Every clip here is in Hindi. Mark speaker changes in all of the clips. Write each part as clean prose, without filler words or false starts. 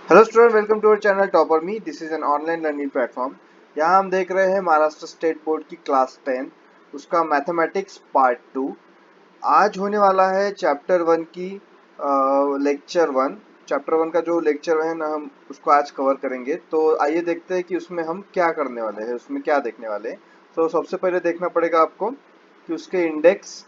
Speaker 1: Hello student, welcome to our channel Topper Me. This is an online learning platform. यहाँ हम देख रहे हैं महाराष्ट्र स्टेट बोर्ड की क्लास 10 उसका मैथमेटिक्स पार्ट 2। आज होने वाला है चैप्टर 1 की लेक्चर 1। चैप्टर 1 का जो लेक्चर है ना, हम उसको आज कवर करेंगे। तो आइए देखते हैं कि उसमें हम क्या करने वाले हैं, उसमें क्या देखने वाले हैं। तो सबसे पहले देखना पड़ेगा आपको कि उसके इंडेक्स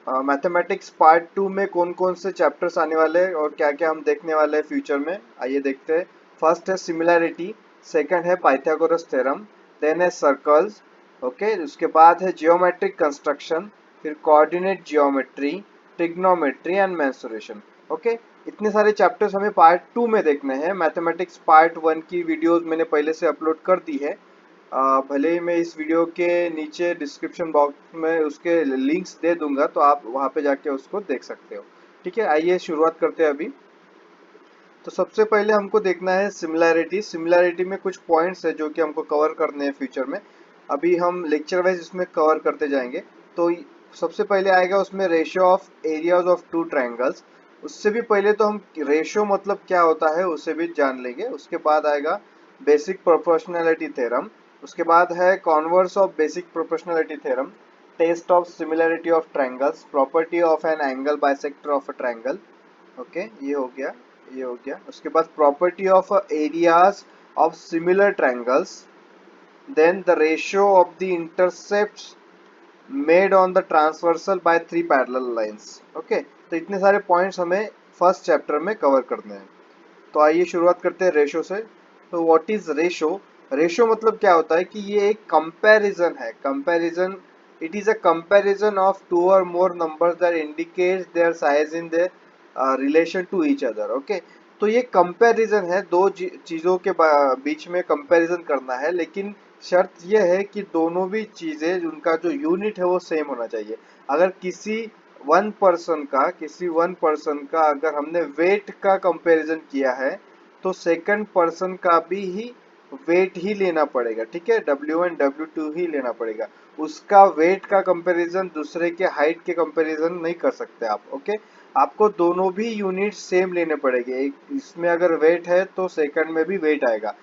Speaker 1: मैथमेटिक्स पार्ट 2 में कौन कौन से चैप्टर्स आने वाले हैं और क्या क्या हम देखने वाले हैं फ्यूचर में। आइए देखते हैं। फर्स्ट है सिमिलैरिटी, सेकंड है पाइथागोरस थ्योरम, देन है सर्कल्स। ओके, उसके बाद है जियोमेट्रिक कंस्ट्रक्शन, फिर coordinate geometry, trigonometry and mensuration. Okay, इतने सारे चैप्टर्स हमें पार्ट 2 में देखने हैं। मैथमेटिक्स पार्ट 1 की वीडियोस मैंने पहले से अपलोड कर दी है। भले ही मैं इस वीडियो के नीचे डिस्क्रिप्शन बॉक्स में उसके लिंक्स दे दूंगा, तो आप वहां पे जाके उसको देख सकते हो। ठीक है, आइए शुरुआत करते हैं अभी। तो सबसे पहले हमको देखना है सिमिलैरिटी। सिमिलैरिटी में कुछ पॉइंट्स है जो कि हमको कवर करने हैं फ्यूचर में। अभी हम लेक्चर वाइज इसमें कवर करते जाएंगे। तो सबसे पहले आएगा उसमें ratio of areas of two triangles. उससे भी पहले तो हम रेशियो मतलब क्या होता है उसे भी जान लेंगे। उसके बाद आएगा बेसिक प्रोपोर्शनैलिटी थ्योरम। उसके बाद है converse of basic proportionality theorem, test of similarity of triangles, property of an angle bisector of a triangle. Okay, ये हो गया, ये हो गया। उसके बाद property of areas of similar triangles, then the ratio of the intercepts made on the transversal by three parallel lines. Okay, तो इतने सारे पॉइंट्स हमें फर्स्ट चैप्टर में कवर करने हैं। तो आइए शुरुआत करते हैं रेशो से। तो व्हाट इज रेशो? रेशो मतलब क्या होता है कि ये एक कंपैरिजन है। Comparison, it is a comparison of two or more numbers that indicates their size in their relation to each other. Okay, तो ये कंपैरिजन है, दो चीजों के बीच में कंपैरिजन करना है, लेकिन शर्त यह है कि दोनों भी चीजें, उनका जो यूनिट है वो सेम होना चाहिए। अगर किसी वन पर्सन का अगर हमने वेट का कंपैरिजन किया है, तो सेकंड पर्सन का भी ही वेट ही लेना पड़ेगा। ठीक है, W1 W2 ही लेना पड़ेगा। उसका वेट का कंपैरिजन दूसरे के हाइट के कंपैरिजन नहीं कर सकते आप। ओके, आपको दोनों भी यूनिट सेम लेने पड़ेंगे। एक इसमें अगर वेट है तो सेकंड में भी वेट आएगा।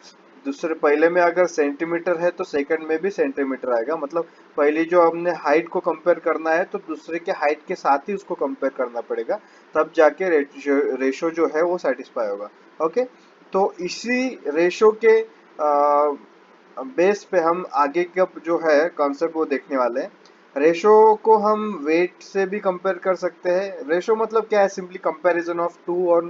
Speaker 1: दूसरे पहले में अगर सेंटीमीटर है तो सेकंड में भी सेंटीमीटर आएगा। मतलब पहले जो हमने हाइट को कंपेयर करना है तो दूसरे के हाइट के साथ ही उसको कंपेयर करना पड़ेगा, तब जाके रेशो जो है वो सेटिस्फाई होगा। ओके, तो इसी रेशो के बेस पे हम आगे का जो है कॉन्सेप्ट वो देखने वाले हैं। रेशो को हम वेट से भी कंपेयर कर सकते हैं। रेशो मतलब क्या है? Simply comparison of two or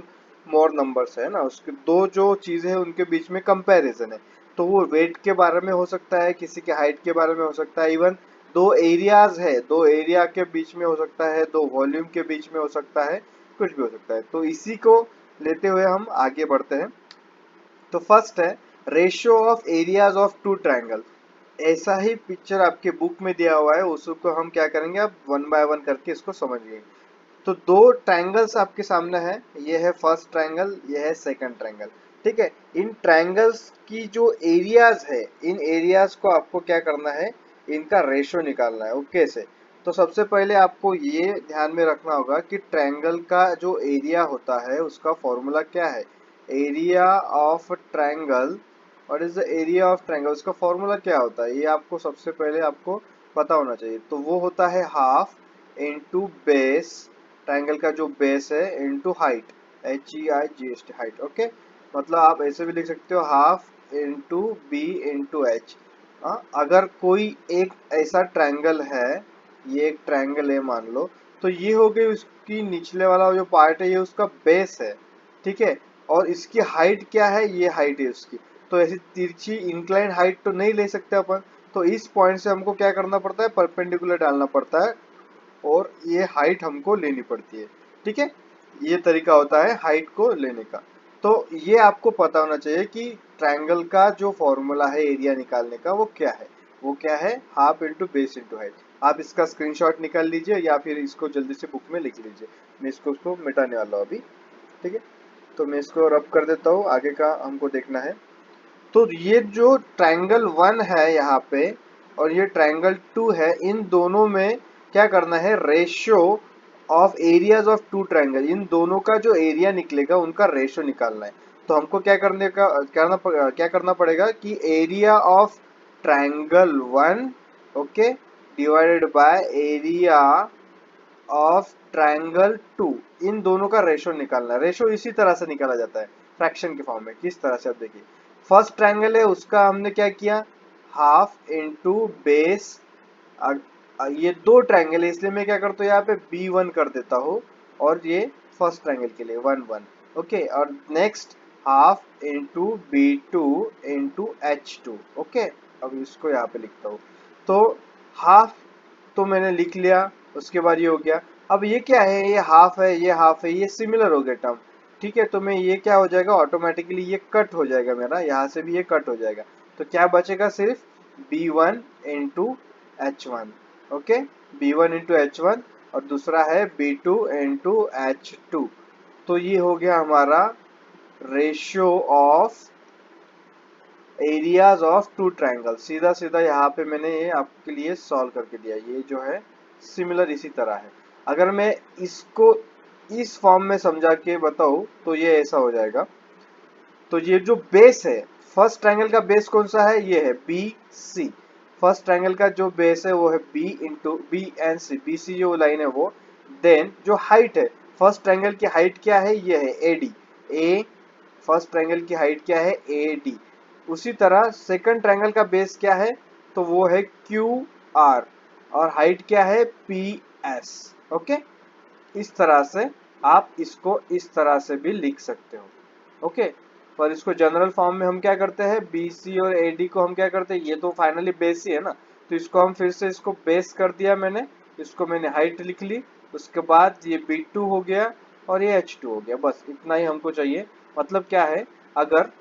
Speaker 1: more numbers है ना, उसके दो जो चीजें हैं उनके बीच में कंपैरिजन है। तो वो वेट के बारे में हो सकता है, किसी के हाइट के बारे में हो सकता है, इवन दो एरियाज है, दो एरिया के बीच में हो सकता है, दो वॉल्यूम के बीच में हो सकता है, कुछ भी हो सकता है। तो इसी को लेते हुए हम आगे बढ़ते हैं। तो फर्स्ट है ratio of areas of two triangle. ऐसा ही पिक्चर आपके बुक में दिया हुआ है, उसको हम क्या करेंगे, अब वन बाय वन करके इसको समझिए। तो दो ट्रायंगल्स आपके सामने है, ये है फर्स्ट ट्रायंगल, ये है सेकंड ट्रायंगल। ठीक है, इन ट्रायंगल्स की जो एरियाज है, इन एरियाज को आपको क्या करना है, इनका रेशो निकालना है। ओके से तो सबसे पहले आपको ये ध्यान में रखना होगा कि ट्रायंगल का जो एरिया होता है उसका फॉर्मूला क्या है। Area of triangle, what is the area of triangle, उसका फॉर्मूला क्या होता है, ये आपको सबसे पहले आपको पता होना चाहिए। तो वो होता है हाफ इंटू बेस, ट्रायंगल का जो बेस है, into height, HEIGHT height. Okay, मतलब आप ऐसे भी लिख सकते हो half into B into H. अगर कोई एक ऐसा ट्रायंगल है, ये एक ट्रायंगल है मान लो, तो ये हो गई उसकी निचले वाला जो पार्ट है, ये उसका बेस है। ठीक है, और इसकी हाइट क्या है, ये हाइट है उसकी। तो ऐसी तिरछी इंक्लाइन हाइट तो नहीं ले सकते अपन। तो इस पॉइंट से हमको क्या करना पड़ता है, परपेंडिकुलर डालना पड़ता है और ये हाइट हमको लेनी पड़ती है। ठीक है, ये तरीका होता है हाइट को लेने का। तो ये आपको पता होना चाहिए कि ट्रायंगल का जो फॉर्मूला है एरिया निकालने का वो क्या है। वो क्या है, half into base into height. आप इसका स्क्रीनशॉट निकाल लीजिए या फिर इसको जल्दी से बुक में लिख लीजिए। मैं इसको मिटाने वाला हूँ अभी। ठीक है, तो मैं इसको रब कर देता हूँ, आगे का हमको देखना है। तो ये जो ट्रायंगल वन है यहाँ पे और ये ट्रायंगल टू है, इन दोनों में क्या करना है, ratio of areas of two triangle, इन दोनों का जो एरिया निकलेगा उनका रेशियो निकालना है। तो हमको क्या करना पड़ेगा कि area of triangle one, okay, divided by area of triangle two, इन दोनों का रेशो निकालना है। रेशो इसी तरह से निकाला जाता है फ्रैक्शन के फॉर्म में। किस तरह से, अब देखिए, फर्स्ट ट्रायंगल है उसका हमने क्या किया, हाफ इंटू बेस। ये दो ट्रायंगल है इसलिए मैं क्या करता हूँ यहाँ पे B1 कर देता हूँ, और ये फर्स्ट ट्रायंगल के लिए 1 1, ओके। और next half into B2 into H2, okay. अब इसको यहाँ पे लिखता हूँ, तो हाफ तो मैंने लिख लिया, उसके बाद ये हो गया। अब ये क्या है, ये हाफ है, ये हाफ है, ये सिमिलर हो गया टर्म, ठीक है। तो मैं ये क्या हो जाएगा, ऑटोमेटिकली ये कट हो जाएगा मेरा, यहाँ से भी ये कट हो जाएगा। तो क्या बचेगा, सिर्फ B1 into H1, okay, B1 into H1, और दूसरा है B2 इंटू H2। तो ये हो गया हमारा ratio of areas of two triangle. सीधा सीधा यहाँ पे मैंने ये आपके लिए सॉल्व करके दिया। ये जो है सिमिलर इसी तरह है। अगर मैं इसको इस फॉर्म में समझा के बताऊँ तो ये ऐसा हो जाएगा। तो ये जो बेस है, फर्स्ट ट्रायंगल का बेस कौन सा है, ये है बी सी। फर्स्ट ट्रायंगल का जो बेस है वो है B into B and C, B C जो लाइन है वो। देन जो हाइट है, फर्स्ट ट्रायंगल की हाइट क्या है, ये है A D, A, first triangle की हाइट क्या है, ए डी। उसी तरह सेकंड ट्रायंगल का बेस क्या है, तो वो है क्यू आर, और हाइट क्या है, पी एस, ओके। इस तरह से आप इसको इस तरह से भी लिख सकते हो, ओके। पर इसको जनरल फॉर्म में हम क्या करते हैं, बी सी और ए डी को हम क्या करते हैं, ये तो फाइनली बेस ही है ना, तो इसको हम फिर से इसको बेस कर दिया मैंने, इसको मैंने हाइट लिख ली। उसके बाद ये B2 हो गया और ये H2 हो गया, बस इतना ही हमको चाहिए। मतलब क्या है, अगर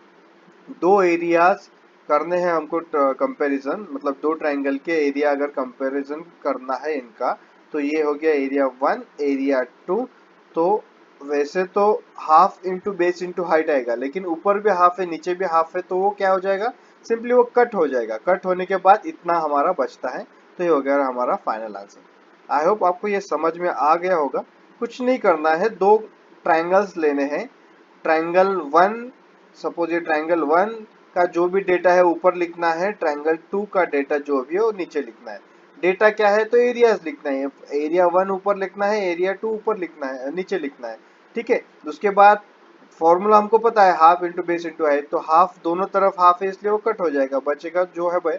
Speaker 1: दो एरियाज करने हैं हमको कंपैरिजन, मतलब दो ट्रायंगल के एरिया अगर कंपैरिजन करना है इनका, तो ये हो गया एरिया 1, एरिया 2। तो वैसे तो half into base into height आएगा, लेकिन ऊपर भी हाफ है नीचे भी हाफ है, तो वो क्या हो जाएगा, सिंपली वो कट हो जाएगा। कट होने के बाद इतना हमारा बचता है, तो ये हो गया हमारा फाइनल आंसर। आई होप आपको ये समझ में आ गया होगा। कुछ नहीं करना है, दो ट्रायंगल्स लेने हैं। ट्रायंगल 1, सपोज ये ट्रायंगल 1 का जो भी डेटा है ऊपर लिखना है, ट्रायंगल 2 का डेटा जो भी है वो नीचे लिखना है। डेटा क्या है, तो एरियाज लिखना है, एरिया 1 ऊपर लिखना है, एरिया 2 ऊपर लिखना है, नीचे लिखना है, ठीक है। उसके बाद फॉर्मूला हमको पता है, half into base into height, तो हाफ दोनों तरफ हाफ है इसलिए वो कट हो जाएगा, बचेगा जो है भाई,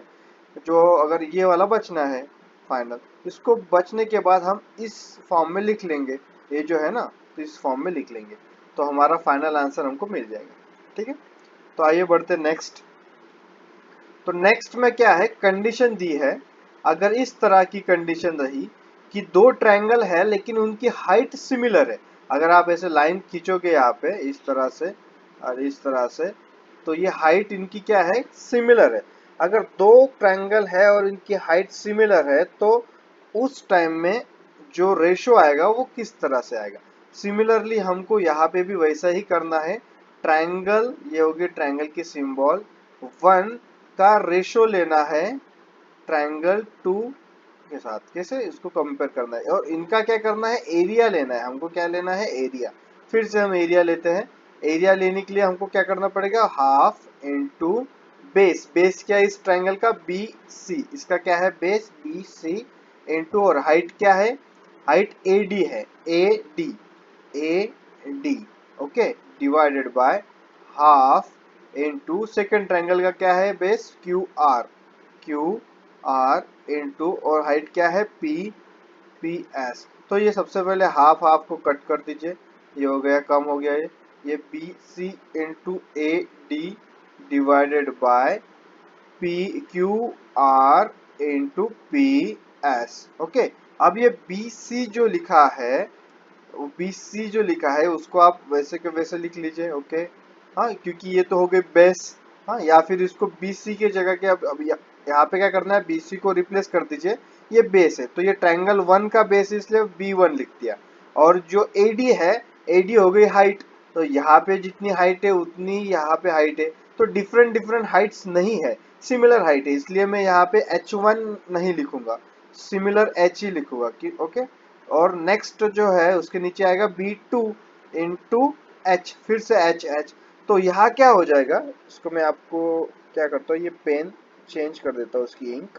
Speaker 1: जो अगर ये वाला बचना है फाइनल, इसको बचने के बाद हम इस फॉर्म में लिख लेंगे, ये जो है ना, तो इस फॉर्म में लिख लेंगे, तो हमारा फाइनल आंसर हमको मिल जाएगा, ठीक है। तो आइए बढ़ते नेक्स्ट। तो नेक्स्ट में क्या है, कंडीशन दी है, अगर इस तरह की कंडीशन रही कि दो ट्रायंगल है लेकिन उनकी हाइट सिमिलर है। अगर आप ऐसे लाइन खींचोगे यहाँ पे इस तरह से और इस तरह से, तो ये हाइट इनकी क्या है, सिमिलर है। अगर दो ट्रायंगल है और इनकी हाइट सिमिलर है, तो उस टाइम में जो रेशो आएगा वो किस तरह से आएगा। सिमिलरली हमको यहाँ पे भी वैसा ही करना है। ट्रायंगल, ये होगी ट्रायंगल की सिंबल, 1 का रेशो लेना है ट्रायंगल 2 के साथ। कैसे, इसको कंपेयर करना है, और इनका क्या करना है, एरिया लेना है हमको। क्या लेना है, एरिया। फिर से हम एरिया लेते हैं। एरिया लेने के लिए हमको क्या करना पड़ेगा, हाफ इंटू बेस। बेस क्या है इस ट्रायंगल का, बी सी, इसका क्या है बेस, बी सी, इंटू, और हाइट क्या है, हाइट ए डी है, A D, A D, okay, divided by half into second triangle का क्या है base, Q R, Q R into, और हाइट क्या है, पी, पी एस। तो ये सबसे पहले हाफ हाफ को कट कर दीजिए, ये हो गया, कम हो गया ये B C into A D divided by P Q R into P S, okay. अब ये बी सी जो लिखा है, बी सी जो लिखा है उसको आप वैसे के वैसे लिख लीजिए, ओके। हाँ, क्योंकि ये तो हो गई बेस। हाँ, या फिर इसको बी सी के जगह के अब यहाँ पे क्या करना है, बी सी को रिप्लेस कर दीजिए, ये बेस है, तो ये ट्रायंगल 1 का बेस इसलिए B1 लिख दिया। और जो AD है, AD हो गई हाइट, तो यहाँ पे जितनी हाइट है उतनी यहाँ पे हाइट है, तो डिफरेंट डिफरेंट हाइट्स नहीं है, सिमिलर हाइट है, इसलिए मैं यहाँ पे H1 नहीं लिखूंगा, सिमिलर H ही लिखूंगा कि ओके। और नेक्स्ट जो है उसके नीचे आएगा B2 इंटू H, फिर से H, तो यहाँ क्या हो जाएगा, इसको मैं आपको क्या करता हूँ, ये पेन चेंज कर देता हूँ, उसकी इंक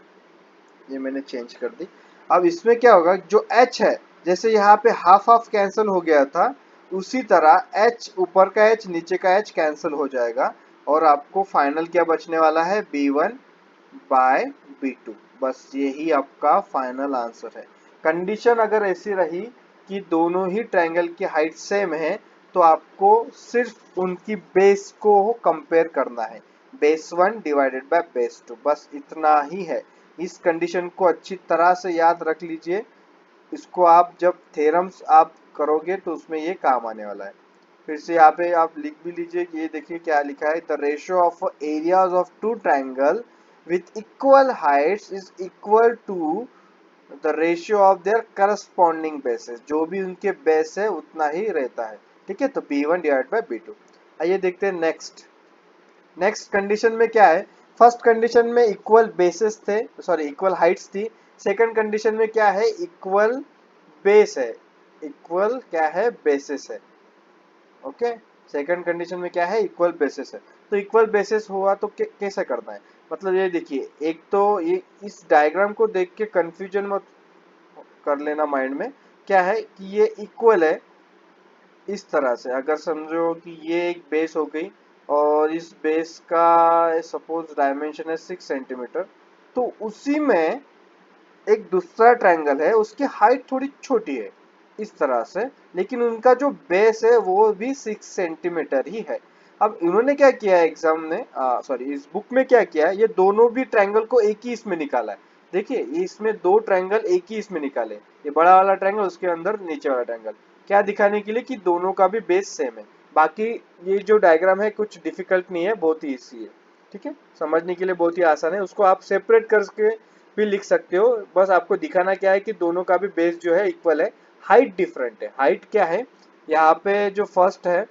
Speaker 1: ये मैंने चेंज कर दी। अब इसमें क्या होगा, जो h है, जैसे यहाँ पे हाफ हाफ कैंसिल हो गया था, उसी तरह h ऊपर का h नीचे का h कैंसिल हो जाएगा और आपको फाइनल क्या बचने वाला है, b1 बाय b2। बस यही आपका फाइनल आंसर है। कंडीशन अगर ऐसी रही कि दोनों ही ट्रायंगल की हाइट सेम है, तो आपको सिर्फ उनकी बेस को कंपेयर करना है, बेस 1 डिवाइडेड बाय बेस 2, बस इतना ही है। इस कंडीशन को अच्छी तरह से याद रख लीजिए, इसको आप जब थ्योरम्स आप करोगे तो उसमें ये काम आने वाला है। फिर से यहाँ पे आप लिख भी लीजिए कि ये देखिए क्या लिखा है, the ratio of areas of two triangle with equal heights is equal to the ratio of their corresponding bases, जो भी उनके बेस है उतना ही रहता है। ठीक है, तो b1 डिवाइड बाय b2। आइए देखते हैं नेक्स्ट। नेक्स्ट कंडीशन में क्या है, फर्स्ट कंडीशन में इक्वल बेसिस थे, सॉरी इक्वल हाइट्स थी। सेकंड कंडीशन में क्या है, इक्वल बेस है, इक्वल क्या है, बेसिस है। ओके, सेकंड कंडीशन में क्या है, इक्वल बेसिस है। तो इक्वल बेसिस हुआ तो कैसे करना है, मतलब ये देखिए, एक तो ये इस डायग्राम को देख के कंफ्यूजन मत कर लेना माइंड में। क्या है कि ये इक्वल है इस तरह से, अगर समझो कि ये एक बेस हो गई और इस बेस का सपोज डायमेंशन है 6 सेंटीमीटर, तो उसी में एक दूसरा ट्रायंगल है, उसकी हाइट थोड़ी छोटी है इस तरह से, लेकिन उनका जो बेस है वो भी 6 सेंटीमीटर ही है। अब इन्होंने क्या किया है एग्जाम में, सॉरी इस बुक में क्या किया है, ये दोनों भी ट्रायंगल को एक ही इसमें निकाला है। देखिए ये इसमें दो ट्रायंगल एक ही इसमें निकाले, ये बड़ा वाला ट्रायंगल उसके अंदर नीचे वाला ट्रायंगल, क्या दिखाने के लिए कि दोनों का भी बेस सेम है। बाकी ये जो डायग्राम है कुछ डिफिकल्ट नहीं है, बहुत ही इजी है। ठीक है, समझने के लिए बहुत ही आसान है, उसको आप सेपरेट करके भी लिख सकते हो। बस आपको दिखाना क्या है कि दोनों का भी बेस जो है इक्वल है, हाइट डिफरेंट है। हाइट क्या है, यहाँ पे जो फर्स्ट है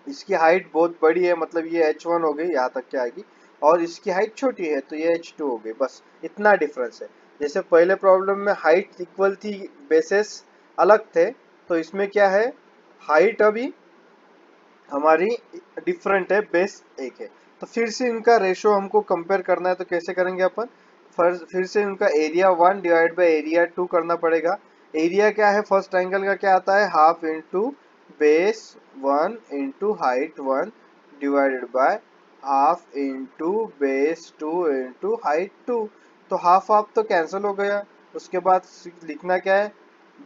Speaker 1: इसकी हाइट बहुत बड़ी है, मतलब ये h1 हो गई, यहाँ तक के आएगी, और इसकी हाइट छोटी है तो ये h2 हो गई, बस इतना डिफरेंस है। जैसे पहले प्रॉब्लम में हाइट इक्वल थी, बेसेस अलग थे, तो इसमें क्या है, हाइट अभी हमारी डिफरेंट है, बेस एक है। तो फिर से इनका रेशो हमको कंपेयर करना है, तो कैसे करेंगे अपन, फिर से इनका एरिया 1 डिवाइड बाय एरिया 2 करना पड़ेगा। एरिया क्या है, फर्स्ट ट्रायंगल का क्या आता है, half into base 1 into height 1 divided by half into base 2 into height 2। तो हाफ हाफ तो कैंसिल हो गया, उसके बाद लिखना क्या है,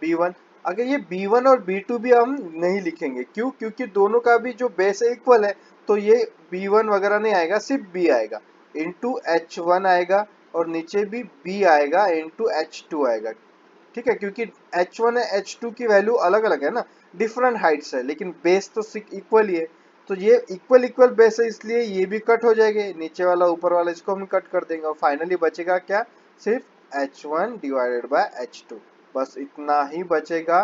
Speaker 1: b1। अगर ये b1 और b2 भी हम नहीं लिखेंगे, क्यों, क्योंकि दोनों का भी जो बेस है इक्वल है, तो ये b1 वगैरह नहीं आएगा, सिर्फ b आएगा, इंटू h1 आएगा, और नीचे भी b आएगा इंटू h2 आएगा। ठीक है, क्योंकि h1 है h2 की वैल्यू अलग अलग है ना, डिफरेंट हाइट्स है, लेकिन बेस तो इक्वल ही है। तो ये इक्वल इक्वल बेस है, इसलिए ये भी कट हो जाएंगे, नीचे वाला ऊपर वाला इसको हम कट कर देंगे, और फाइनली बचेगा क्या, सिर्फ h1 डिवाइडेड बाय h2, बस इतना ही बचेगा।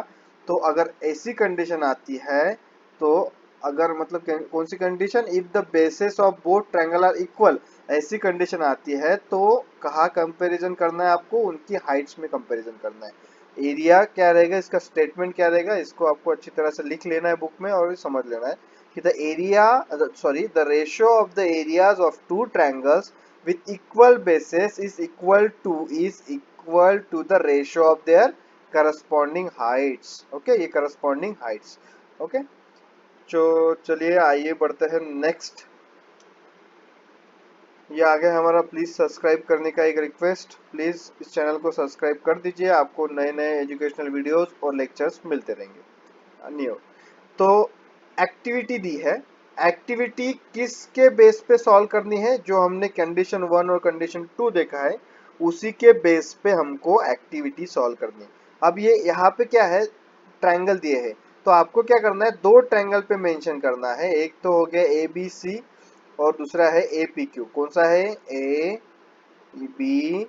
Speaker 1: तो अगर ऐसी कंडीशन आती है, तो अगर मतलब कौन सी condition, if the basis of both triangle are equal, ऐसी कंडीशन आती है तो कहाँ कंपैरिजन करना है आपको, उनकी हाइट्स में कंपैरिजन करना है। एरिया क्या रहेगा, इसका स्टेटमेंट क्या रहेगा, इसको आपको अच्छी तरह से लिख लेना है बुक में और समझ लेना है कि the area, sorry the ratio of the areas of two triangles with equal bases is equal to the ratio of their corresponding heights। Okay, ये corresponding heights। ओके, तो चलिए आइए बढ़ते हैं नेक्स्ट। ये आगे हमारा, प्लीज सब्सक्राइब करने का एक रिक्वेस्ट, प्लीज इस चैनल को सब्सक्राइब कर दीजिए, आपको नए नए एजुकेशनल वीडियोस और लेक्चर्स मिलते रहेंगे। न्यू, तो एक्टिविटी दी है, एक्टिविटी किसके बेस पे सॉल्व करनी है, जो हमने कंडीशन 1 और कंडीशन 2 देखा है उसी के बेस पे हमको एक्टिविटी सॉल्व करनी है। अब ये यहाँ पे क्या है, ट्रायंगल दिए हैं, तो आपको क्या करना है, दो ट्रायंगल पे मेंशन करना है, एक तो हो गया ए बी सी और दूसरा है ए पी क्यू। कौन सा है, बी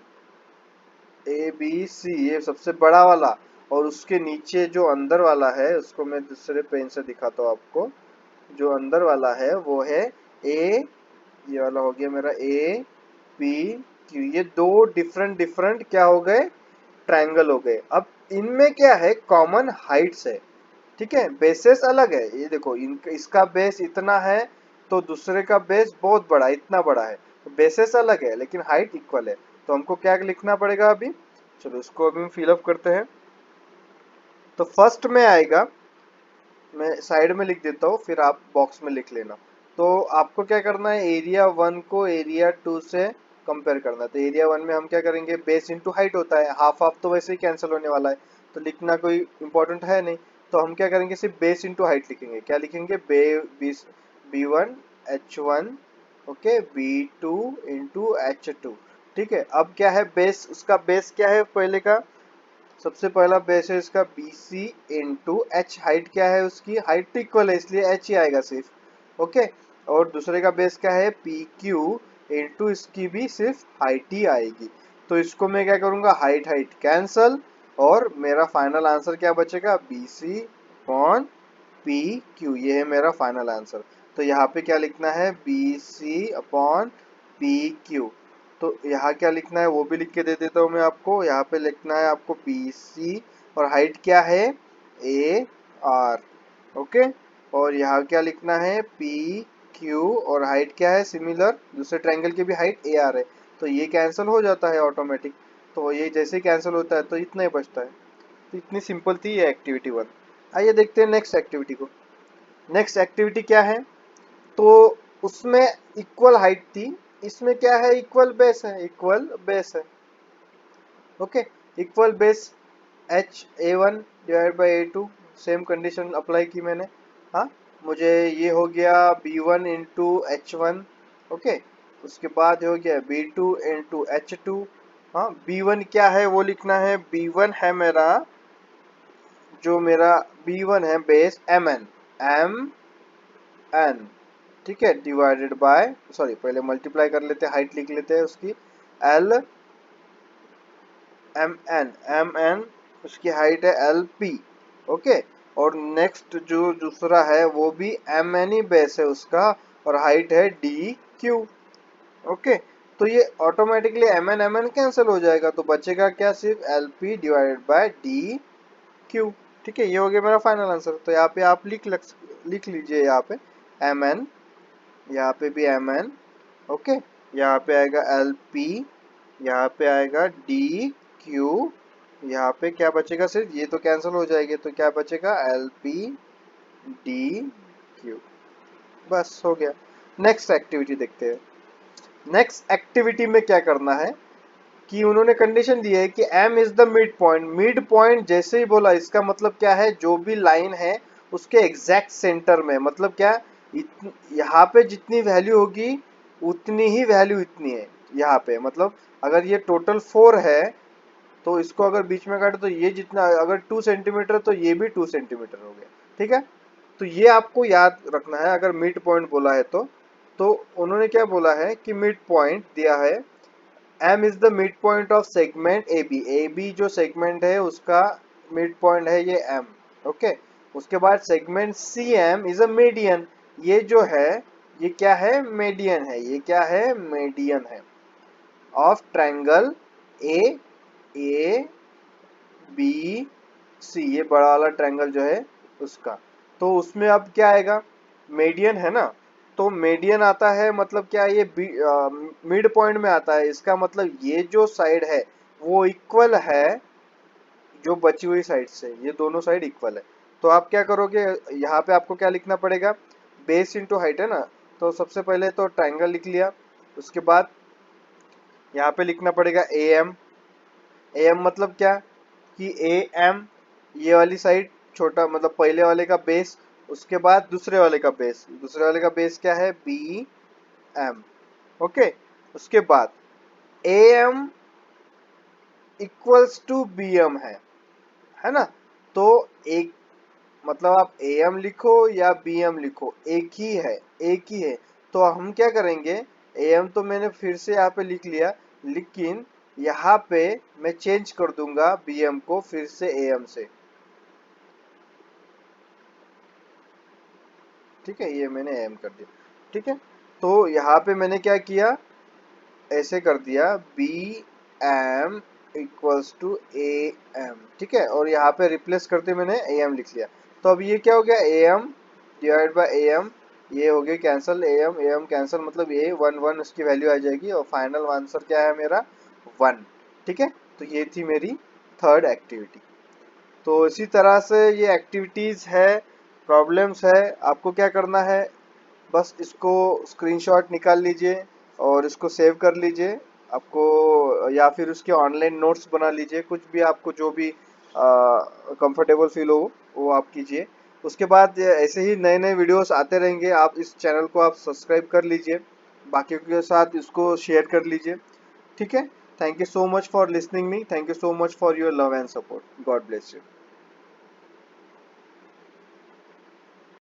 Speaker 1: ए बी सी, ये सबसे बड़ा वाला, और उसके नीचे जो अंदर वाला है उसको मैं दूसरे पेन से दिखाता हूँ आपको। जो अंदर वाला है वो है ए, ये वाला हो गया मेरा ए पी क्यू, ये दो डिफरेंट डिफरेंट क्या हो गए, ट्रायंगल हो गए। अब इनमें क्या है, कॉमन हाइट्स है। ठीक है, बेसेस अलग है, ये देखो इसका बेस इतना है, तो दूसरे का बेस बहुत बड़ा, इतना बड़ा है, तो बेसेस अलग है लेकिन हाइट इक्वल है। तो हमको क्या लिखना पड़ेगा अभी, चलो इसको अभी हम फिलअप करते हैं। तो फर्स्ट में आएगा, मैं साइड में लिख देता हूँ, फिर आप बॉक्स में लिख लेना। तो आपको क्या करना है, एरिया 1 को एरिया 2 से कंपेयर करना है। तो एरिया 1 में हम क्या करेंगे, बेस इंटू हाइट होता है, हाफ हाफ तो वैसे ही कैंसिल होने वाला है, तो लिखना कोई इंपॉर्टेंट है नहीं। तो हम क्या करेंगे, सिर्फ बेस इंटू हाइट लिखेंगे। क्या लिखेंगे, B 1 H1, okay, B2 into H2। ठीक है, अब क्या है बेस, उसका बेस क्या है पहले का, सबसे पहला बेस है इसका BC इंटू एच, हाइट क्या है उसकी, हाइट तो इक्वल है इसलिए एच ही आएगा सिर्फ, ओके। और दूसरे का बेस क्या है PQ इंटू इसकी भी सिर्फ हाइट ही आएगी। तो इसको मैं क्या करूंगा, हाइट हाइट कैंसल, और मेरा फाइनल आंसर क्या बचेगा, BC अपॉन PQ, ये है मेरा फाइनल आंसर। तो यहाँ पे क्या लिखना है, BC अपॉन PQ। तो यहाँ क्या लिखना है वो भी लिख के दे देता हूँ मैं आपको। यहाँ पे लिखना है आपको BC, और हाइट क्या है AR, ओके। और यहाँ क्या लिखना है PQ, और हाइट क्या है सिमिलर, दूसरे ट्रायंगल की भी हाइट AR है। तो ये कैंसिल हो जाता है ऑटोमेटिक। तो ये जैसे कैंसिल होता है तो इतना ही बचता है। तो इतनी सिंपल थी ये एक्टिविटी 1। आइए देखते हैं नेक्स्ट एक्टिविटी को। नेक्स्ट एक्टिविटी क्या है, तो उसमें इक्वल हाइट थी, इसमें क्या है, इक्वल बेस है, इक्वल बेस है, okay. Equal base H(A1) divide by A2, same condition apply की मैंने। हाँ, मुझे ये हो गया B1 इंटू H1, ओके। उसके बाद हो गया B2 इंटू H2। हाँ, B1 क्या है वो लिखना है, B1 है मेरा, जो मेरा B1 है बेस MN, ठीक है, डिवाइडेड बाय, सॉरी पहले मल्टीप्लाई कर लेते हैं, हाइट लिख लेते हैं उसकी, LMN उसकी हाइट है LP, ओके। और नेक्स्ट जो दूसरा है वो भी MN ही बेस है उसका, और हाइट है DQ, ओके। तो ये ऑटोमेटिकली MN MN कैंसिल हो जाएगा, तो बचेगा क्या, सिर्फ LP डिवाइडेड बाय DQ। ठीक है, ये हो गया मेरा फाइनल आंसर। तो यहाँ पे आप लिख लीजिए, यहाँ पे MN, यहाँ पे भी MN, ओके। यहाँ पे आएगा LP, यहाँ पे आएगा DQ, यहाँ पे क्या बचेगा, सिर्फ ये तो कैंसिल हो जाएगी, तो क्या बचेगा LP DQ, बस हो गया। नेक्स्ट एक्टिविटी देखते हैं। नेक्स्ट एक्टिविटी में क्या करना है कि उन्होंने कंडीशन दी है कि M is the mid point. Mid point जैसे ही बोला, इसका मतलब क्या है, जो भी लाइन है उसके एग्जैक्ट सेंटर में, मतलब क्या, यहाँ पे जितनी वैल्यू होगी उतनी ही वैल्यू इतनी है यहाँ पे, मतलब अगर ये टोटल 4 है तो इसको अगर बीच में काटे तो ये जितना, अगर 2 सेंटीमीटर तो ये भी 2 सेंटीमीटर हो गया, ठीक है। तो ये आपको याद रखना है अगर मिड पॉइंट बोला है तो उन्होंने क्या बोला है कि मिड पॉइंट दिया है, M is the mid point of segment AB। AB जो सेगमेंट है उसका मिड पॉइंट है ये M, ओके। उसके बाद segment CM is a median. ये जो है ये क्या है, मीडियन है, ये क्या है, मीडियन है ऑफ ट्रायंगल ABC, ये बड़ा वाला ट्रायंगल जो है उसका। तो उसमें अब क्या आएगा, मीडियन है ना, तो मीडियन आता है मतलब क्या, ये मिड पॉइंट में आता है, इसका मतलब ये जो साइड है वो इक्वल है जो बची हुई साइड से, ये दोनों साइड इक्वल है। तो आप क्या करोगे, यहाँ पे आपको क्या लिखना पड़ेगा, बेस इंटू हाइट है ना, तो सबसे पहले तो ट्रायंगल लिख लिया। उसके बाद यहाँ पे लिखना पड़ेगा AM। AM मतलब क्या, कि AM, ये वाली साइड छोटा, मतलब पहले वाले का बेस, उसके बाद दूसरे वाले का बेस, दूसरे वाले का बेस क्या है BM, ओके। उसके बाद AM इक्वल्स टू BM है ना। तो एक, मतलब आप AM लिखो या BM लिखो, एक ही है, एक ही है। तो हम क्या करेंगे, AM तो मैंने फिर से यहाँ पे लिख लिया, लेकिन यहाँ पे मैं चेंज कर दूंगा BM को फिर से AM से, ठीक है, ये मैंने AM कर दिया, ठीक है। तो यहाँ पे मैंने क्या किया, ऐसे कर दिया BM इक्वल्स टू AM, ठीक है, और यहाँ पे रिप्लेस करते मैंने AM लिख लिया। तो अब ये क्या हो गया, AM डिवाइड बाय AM, ये हो गया कैंसिल, एम एम कैंसिल, मतलब ये 1 1 उसकी वैल्यू आ जाएगी और फाइनल आंसर क्या है मेरा 1। ठीक है, तो ये थी मेरी थर्ड एक्टिविटी। तो इसी तरह से ये एक्टिविटीज़ है, प्रॉब्लम्स है। आपको क्या करना है, बस इसको स्क्रीनशॉट निकाल लीजिए और इसको सेव कर लीजिए आपको, या फिर उसके ऑनलाइन नोट्स बना लीजिए, कुछ भी आपको जो भी कंफर्टेबल फील हो वो आप कीजिए। उसके बाद ऐसे ही नए नए वीडियोस आते रहेंगे, आप इस चैनल को आप सब्सक्राइब कर लीजिए, बाकियों के साथ इसको शेयर कर लीजिए। ठीक है, thank you so much for listening me, thank you so much for your love and support, God bless you.